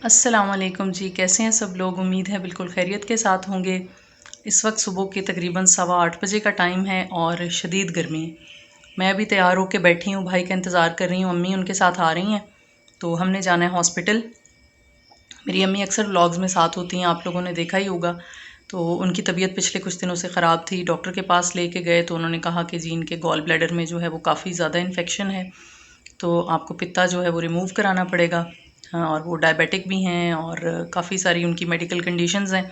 अस्सलाम वालेकुम जी, कैसे हैं सब लोग। उम्मीद है बिल्कुल खैरियत के साथ होंगे। इस वक्त सुबह के तकरीबन 8:15 बजे का टाइम है और शदीद गर्मी है। मैं अभी तैयार होकर बैठी हूँ, भाई का इंतज़ार कर रही हूँ। अम्मी उनके साथ आ रही हैं तो हमने जाना है हॉस्पिटल। मेरी अम्मी अक्सर व्लॉग्स में साथ होती हैं, आप लोगों ने देखा ही होगा। तो उनकी तबीयत पिछले कुछ दिनों से ख़राब थी, डॉक्टर के पास लेके गए तो उन्होंने कहा कि जी इनके गॉल ब्लैडर में जो है वो काफ़ी ज़्यादा इन्फेक्शन है, तो आपको पित्ता जो है वो रिमूव कराना पड़ेगा। हाँ, और वो डायबिटिक भी हैं और काफ़ी सारी उनकी मेडिकल कंडीशंस हैं।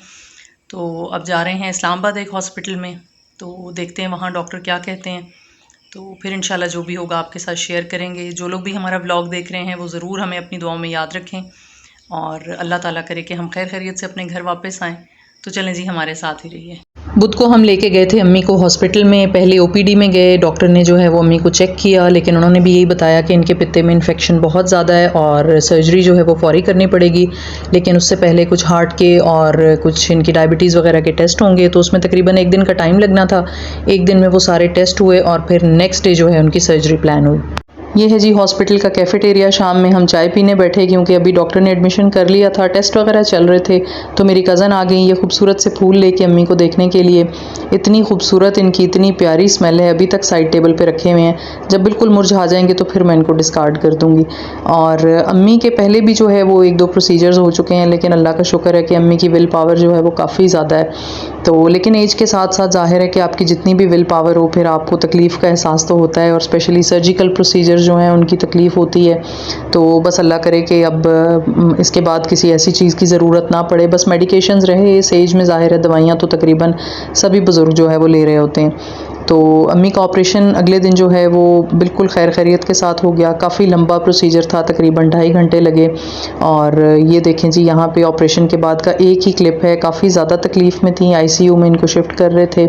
तो अब जा रहे हैं इस्लामाबाद एक हॉस्पिटल में, तो देखते हैं वहाँ डॉक्टर क्या कहते हैं। तो फिर इंशाल्लाह जो भी होगा आपके साथ शेयर करेंगे। जो लोग भी हमारा व्लॉग देख रहे हैं वो ज़रूर हमें अपनी दुआओं में याद रखें और अल्लाह ताला करे कि हम खैर खैरियत से अपने घर वापस आएँ। तो चलें जी, हमारे साथ ही रहिए। बुध को हम लेके गए थे अम्मी को हॉस्पिटल में। पहले ओपीडी में गए, डॉक्टर ने जो है वो अम्मी को चेक किया, लेकिन उन्होंने भी यही बताया कि इनके पित्ते में इन्फेक्शन बहुत ज़्यादा है और सर्जरी जो है वो फौरी करनी पड़ेगी। लेकिन उससे पहले कुछ हार्ट के और कुछ इनकी डायबिटीज़ वगैरह के टेस्ट होंगे, तो उसमें तकरीबन 1 दिन का टाइम लगना था। 1 दिन में वो सारे टेस्ट हुए और फिर नेक्स्ट डे जो है उनकी सर्जरी प्लान हुई। ये है जी हॉस्पिटल का कैफ़ेटेरिया। शाम में हम चाय पीने बैठे क्योंकि अभी डॉक्टर ने एडमिशन कर लिया था, टेस्ट वगैरह चल रहे थे। तो मेरी कज़न आ गई ये खूबसूरत से फूल लेके अम्मी को देखने के लिए। इतनी खूबसूरत, इनकी इतनी प्यारी स्मेल है। अभी तक साइड टेबल पे रखे हुए हैं, जब बिल्कुल मुरझा जाएंगे तो फिर मैं इनको डिस्कार्ड कर दूँगी। और अम्मी के पहले भी जो है वो 1-2 प्रोसीजर्स हो चुके हैं, लेकिन अल्लाह का शुक्र है कि अम्मी की विल पावर जो है वो काफ़ी ज़्यादा है। तो लेकिन एज के साथ साथ ज़ाहिर है कि आपकी जितनी भी विल पावर हो, फिर आपको तकलीफ़ का एहसास तो होता है, और स्पेशली सर्जिकल प्रोसीजर जो हैं उनकी तकलीफ़ होती है। तो बस अल्लाह करे कि अब इसके बाद किसी ऐसी चीज़ की ज़रूरत ना पड़े, बस मेडिकेशंस रहे। इस एज में ज़ाहिर है दवाइयाँ तो तकरीबन सभी बुज़ुर्ग जो है वो ले रहे होते हैं। तो अम्मी का ऑपरेशन अगले दिन जो है वो बिल्कुल खैर खैरियत के साथ हो गया। काफ़ी लंबा प्रोसीजर था, तकरीबन 2.5 घंटे लगे। और ये देखें जी, यहाँ पे ऑपरेशन के बाद का एक ही क्लिप है। काफ़ी ज़्यादा तकलीफ़ में थी, आईसीयू में इनको शिफ्ट कर रहे थे,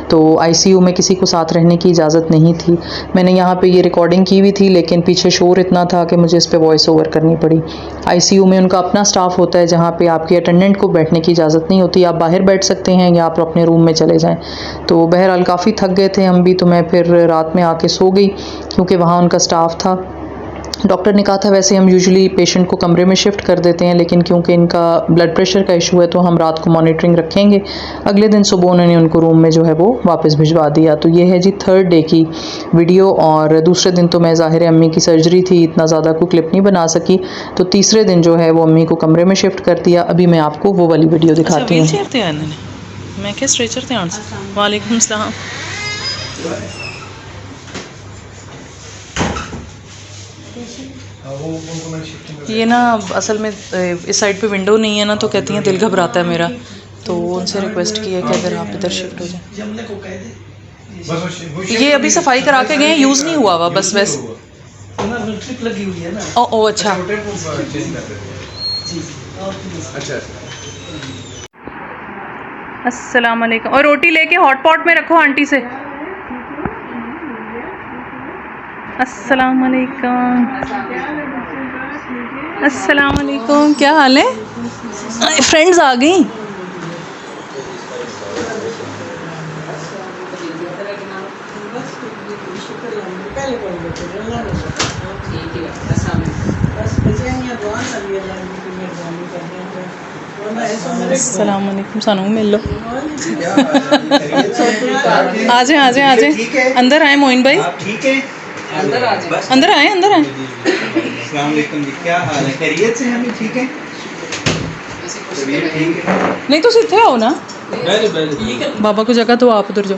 तो आईसीयू में किसी को साथ रहने की इजाज़त नहीं थी। मैंने यहाँ पे ये रिकॉर्डिंग की हुई थी, लेकिन पीछे शोर इतना था कि मुझे इस पर वॉइस ओवर करनी पड़ी। आईसीयू में उनका अपना स्टाफ होता है, जहाँ पे आपके अटेंडेंट को बैठने की इजाज़त नहीं होती। आप बाहर बैठ सकते हैं या आप अपने रूम में चले जाएँ। तो बहरहाल काफ़ी थक गए थे हम भी, तो मैं फिर रात में आके सो गई क्योंकि वहाँ उनका स्टाफ था। डॉक्टर ने कहा था वैसे हम यूजुअली पेशेंट को कमरे में शिफ्ट कर देते हैं, लेकिन क्योंकि इनका ब्लड प्रेशर का इशू है तो हम रात को मॉनिटरिंग रखेंगे। अगले दिन सुबह उन्होंने उनको रूम में जो है वो वापस भिजवा दिया। तो ये है जी 3rd डे की वीडियो। और दूसरे दिन तो मैं ज़ाहिर है अम्मी की सर्जरी थी, इतना ज़्यादा कोई क्लिप नहीं बना सकी। तो तीसरे दिन जो है वो अम्मी को कमरे में शिफ्ट कर दिया। अभी मैं आपको वो वाली वीडियो दिखाती हूँ। मैं क्या स्ट्रेचर थे। वालेकुम सलाम। ये ना असल में इस साइड पे विंडो नहीं है ना, तो कहती हैं दिल घबराता है मेरा, तो उनसे रिक्वेस्ट की है कि अगर आप इधर शिफ्ट हो जाए। ये अभी सफाई करा के गए, यूज़ नहीं हुआ हुआ, बस वैसे ओ अच्छा। अस्सलाम वालेकुम। और रोटी लेके हॉट पॉट में रखो आंटी से। अस्सलाम वालेकुम। अस्सलाम वालेकुम, क्या हाल है? फ्रेंड्स आ गई। अस्सलाम वालेकुम, सानू मिल लो। आ जाए आ जाए आ जाए, अंदर आए मोइन भाई। ठीक है, अंदर आ जाए, अंदर आए अंदर आए। अस्सलाम वालेकुम जी, क्या हाल है? खैरियत से हैं? हम ठीक है। नहीं तो इतने आओ ना, बाबा को जगह तो आप उधर जाओ,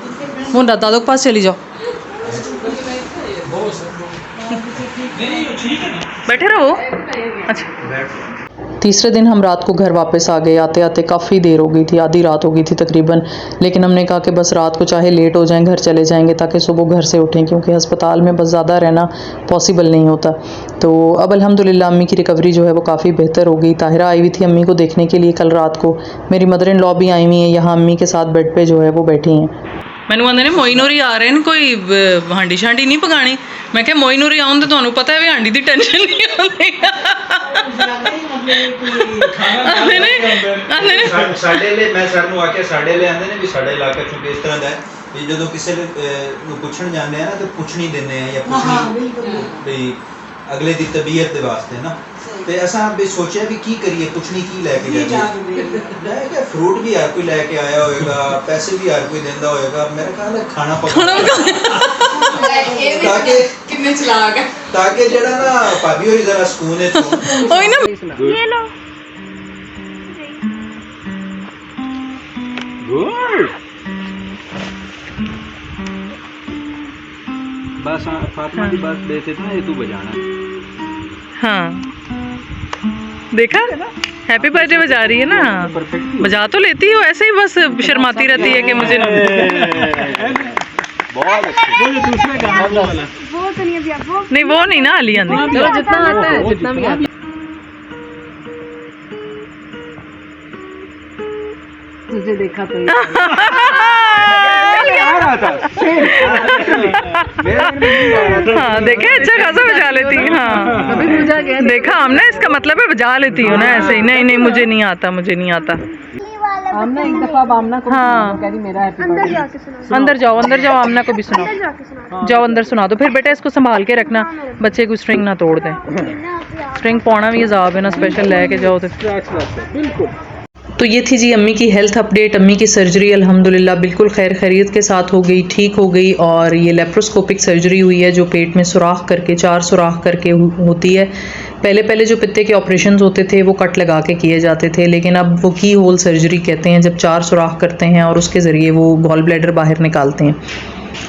वो दादों के पास चली जाओ, बैठे रहो। अच्छा। तीसरे दिन हम रात को घर वापस आ गए। आते आते काफ़ी देर हो गई थी, आधी रात हो गई थी तकरीबन। लेकिन हमने कहा कि बस रात को चाहे लेट हो जाएं घर चले जाएंगे, ताकि सुबह घर से उठें, क्योंकि अस्पताल में बस ज़्यादा रहना पॉसिबल नहीं होता। तो अब अल्हम्दुलिल्लाह अम्मी की रिकवरी जो है वो काफ़ी बेहतर हो गई। ताहिरा आई हुई थी अम्मी को देखने के लिए कल रात को। मेरी मदर इन लॉ भी आई हुई हैं यहाँ, अम्मी के साथ बेड पे जो है वो बैठी हैं। मैनू आंदे ने मोइनोरी आ रहे हैं, कोई हांडी शांडी नहीं पकानी। मैं क्या मोइनोरी आउन तो तुहानू पता है भी हांडी की टेंशन नहीं होती। ਸਾਡੇ ਲਈ ਮੈਂ ਸਰ ਨੂੰ ਆਖਿਆ ਸਾਡੇ ਲਈ ਆਂਦੇ ਨੇ ਵੀ ਸਾਡਾ ਇਲਾਕਾ ਕਿਉਂਕਿ ਇਸ ਤਰ੍ਹਾਂ ਦਾ ਹੈ ਵੀ ਜਦੋਂ ਕਿਸੇ ਨੂੰ ਪੁੱਛਣ ਜਾਂਦੇ ਆ ਨਾ ਤੇ ਪੁੱਛਣੀ ਦਿੰਦੇ ਆ ਜਾਂ ਪੁੱਛਣੀ ਵੀ अगले दी तबीयत के वास्ते ना। ते असां भी सोचा भी की करिए, कुछ नहीं की लैके जाइए। मैं क्या फ्रूट भी हर कोई लैके आया होएगा, पैसे भी हर कोई देंदा होएगा, मेरा ख्याल है खाना ताकि कितने चलाक है, ताकि जेड़ा ना भाभी होरी जरा सुकून है ओए ना ये लो गुड। बस फातिमा की बात देते थे ना, ये तू बजाना। हाँ देखा, हैप्पी बर्थडे बजा रही है ना, बजा तो लेती हो, ऐसे ही बस शर्माती रहती है कि मुझे बहुत अच्छे। दूसरा गाना वाला वो तो नहीं अभी आप वो नहीं, वो नहीं ना आलिया ने। चलो जितना आता है, जितना भी आता है। तुझे देखा तो हाँ देखे, अच्छा खासा बजा लेती है। हाँ अभी पूजा गया देखा हमने, इसका मतलब है बजा लेती हो ना ऐसे ही। नहीं नहीं, मुझे नहीं आता, मुझे नहीं आता। आमना एक दफा आमना को हाँ। कह रही मेरा हैप्पी अंदर बर्थडे। जाके सुना अंदर जाओ, अंदर जाओ, आमना को भी सुनाओ। अंदर जाके सुना जाओ अंदर सुना दो। फिर बेटा इसको संभाल के रखना, बच्चे को स्ट्रिंग ना तोड़ दें। स्ट्रिंग पाना भी अजाब है ना, स्पेशल लेके जाओ तो। बिल्कुल। तो ये थी जी अम्मी की हेल्थ अपडेट। अम्मी की सर्जरी अल्हम्दुलिल्लाह बिल्कुल खैर खैरियत के साथ हो गई, ठीक हो गई। और ये लेप्रोस्कोपिक सर्जरी हुई है, जो पेट में सुराख करके, 4 सुराख करके होती है। पहले जो पित्ते के ऑपरेशंस होते थे वो कट लगा के किए जाते थे, लेकिन अब वो की होल सर्जरी कहते हैं, जब 4 सुराख करते हैं और उसके ज़रिए वो गॉल ब्लैडर बाहर निकालते हैं।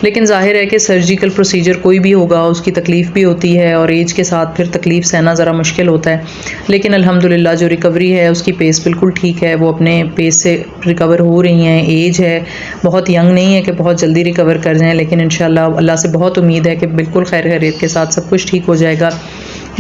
लेकिन जाहिर है कि सर्जिकल प्रोसीजर कोई भी होगा उसकी तकलीफ़ भी होती है, और एज के साथ फिर तकलीफ़ सहना ज़रा मुश्किल होता है। लेकिन अल्हम्दुलिल्लाह जो रिकवरी है उसकी पेस बिल्कुल ठीक है, वो अपने पेस से रिकवर हो रही हैं। एज है, बहुत यंग नहीं है कि बहुत जल्दी रिकवर कर जाएँ, लेकिन इंशाल्लाह अल्लाह से बहुत उम्मीद है कि बिल्कुल खैर खैरियत के साथ सब कुछ ठीक हो जाएगा।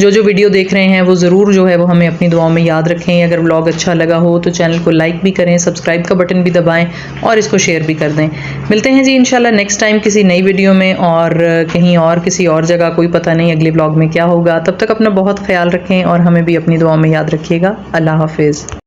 जो वीडियो देख रहे हैं वो ज़रूर जो है वो हमें अपनी दुआओं में याद रखें। अगर व्लॉग अच्छा लगा हो तो चैनल को लाइक भी करें, सब्सक्राइब का बटन भी दबाएं और इसको शेयर भी कर दें। मिलते हैं जी इंशाल्लाह नेक्स्ट टाइम किसी नई वीडियो में, और कहीं और किसी और जगह, कोई पता नहीं अगले व्लॉग में क्या होगा। तब तक अपना बहुत ख्याल रखें और हमें भी अपनी दुआओं में याद रखिएगा। अल्लाह हाफिज़।